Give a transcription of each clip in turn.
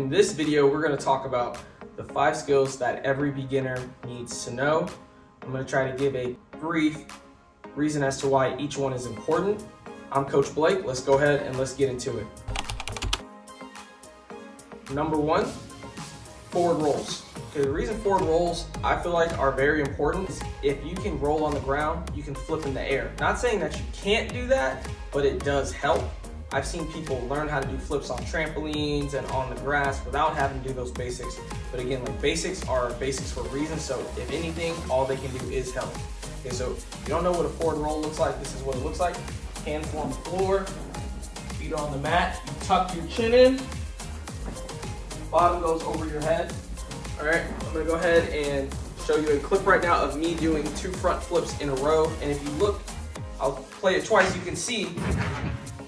in this video, we're gonna talk about the 5 skills that every beginner needs to know. I'm gonna try to give a brief reason as to why each one is important. I'm Coach Blake. Let's go ahead and let's get into it. Number 1, forward rolls. Okay, the reason forward rolls I feel like are very important is if you can roll on the ground, you can flip in the air. Not saying that you can't do that, but it does help. I've seen people learn how to do flips on trampolines and on the grass without having to do those basics. But again, like basics are basics for a reason. So if anything, all they can do is help. Okay, so if you don't know what a forward roll looks like, this is what it looks like. Hands on the floor, feet on the mat, you tuck your chin in, bottom goes over your head. All right, I'm gonna go ahead and show you a clip right now of me doing 2 front flips in a row. And if you look, I'll play it twice, you can see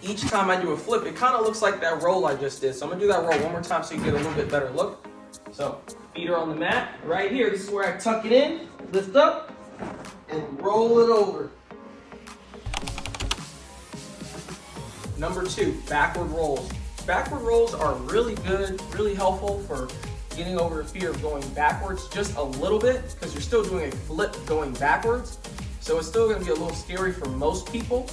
each time I do a flip, it kind of looks like that roll I just did. So I'm gonna do that roll one more time so you get a little bit better look. So feet are on the mat, right here. This is where I tuck it in, lift up, and roll it over. Number 2, backward rolls. Backward rolls are really good, really helpful for getting over the fear of going backwards just a little bit, because you're still doing a flip going backwards. So it's still gonna be a little scary for most people.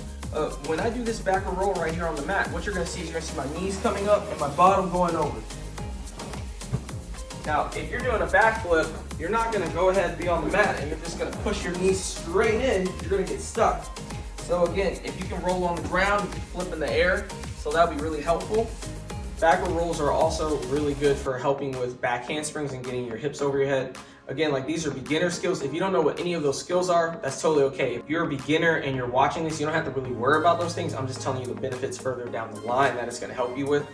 When I do this backward roll right here on the mat, what you're gonna see is you're gonna see my knees coming up and my bottom going over. Now, if you're doing a backflip, you're not gonna go ahead and be on the mat and you're just gonna push your knees straight in, you're gonna get stuck. So again, if you can roll on the ground, you can flip in the air, so that'll be really helpful. Backward rolls are also really good for helping with back handsprings and getting your hips over your head. Again, like these are beginner skills. If you don't know what any of those skills are, that's totally okay. If you're a beginner and you're watching this, you don't have to really worry about those things. I'm just telling you the benefits further down the line that it's gonna help you with.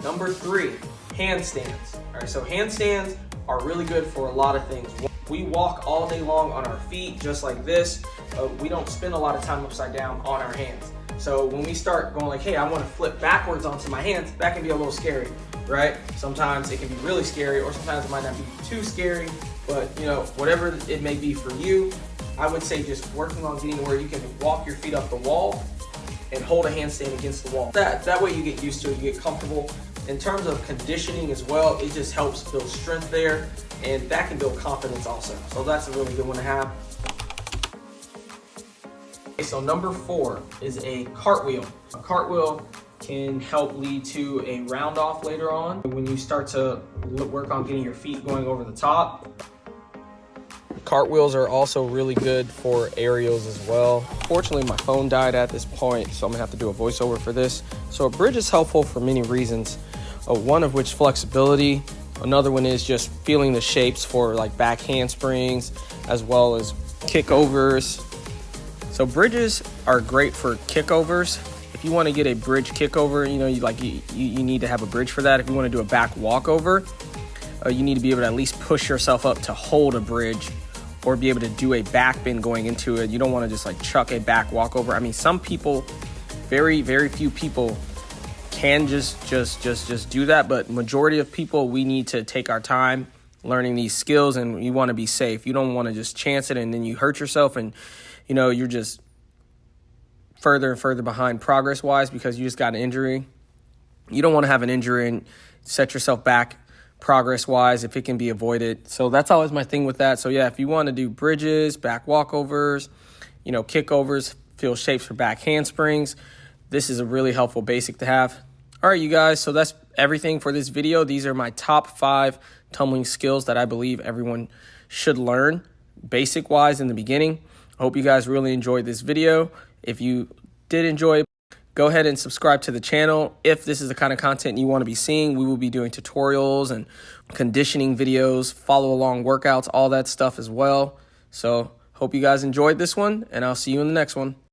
Number 3, handstands. All right, so handstands are really good for a lot of things. We walk all day long on our feet, just like this. We don't spend a lot of time upside down on our hands. So when we start going like, hey, I wanna flip backwards onto my hands, that can be a little scary, right? Sometimes it can be really scary, or sometimes it might not be too scary, but you know, whatever it may be for you, I would say just working on getting where you can walk your feet up the wall and hold a handstand against the wall. That way you get used to it, you get comfortable. In terms of conditioning as well, it just helps build strength there, and that can build confidence also. So that's a really good one to have. Okay, so number 4 is a cartwheel. A cartwheel can help lead to a round off later on when you start to work on getting your feet going over the top. Cartwheels are also really good for aerials as well. Fortunately, my phone died at this point, so I'm gonna have to do a voiceover for this. So a bridge is helpful for many reasons, one of which flexibility. Another one is just feeling the shapes for like back handsprings as well as kickovers. So bridges are great for kickovers. If you want to get a bridge kickover, you know, you need to have a bridge for that. If you want to do a back walkover, you need to be able to at least push yourself up to hold a bridge or be able to do a back bend going into it. You don't want to just like chuck a back walkover. I mean, some people, very, very few people can just do that, but majority of people, we need to take our time learning these skills, and you want to be safe. You don't want to just chance it and then you hurt yourself and you know, you're just further and further behind progress-wise because you just got an injury. You don't want to have an injury and set yourself back progress-wise if it can be avoided. So that's always my thing with that. So yeah, if you want to do bridges, back walkovers, you know, kickovers, feel shapes for back handsprings, this is a really helpful basic to have. All right, you guys, so that's everything for this video. These are my top 5 tumbling skills that I believe everyone should learn basic-wise in the beginning. I hope you guys really enjoyed this video. If you did enjoy, go ahead and subscribe to the channel. If this is the kind of content you want to be seeing, we will be doing tutorials and conditioning videos, follow along workouts, all that stuff as well. So hope you guys enjoyed this one, and I'll see you in the next one.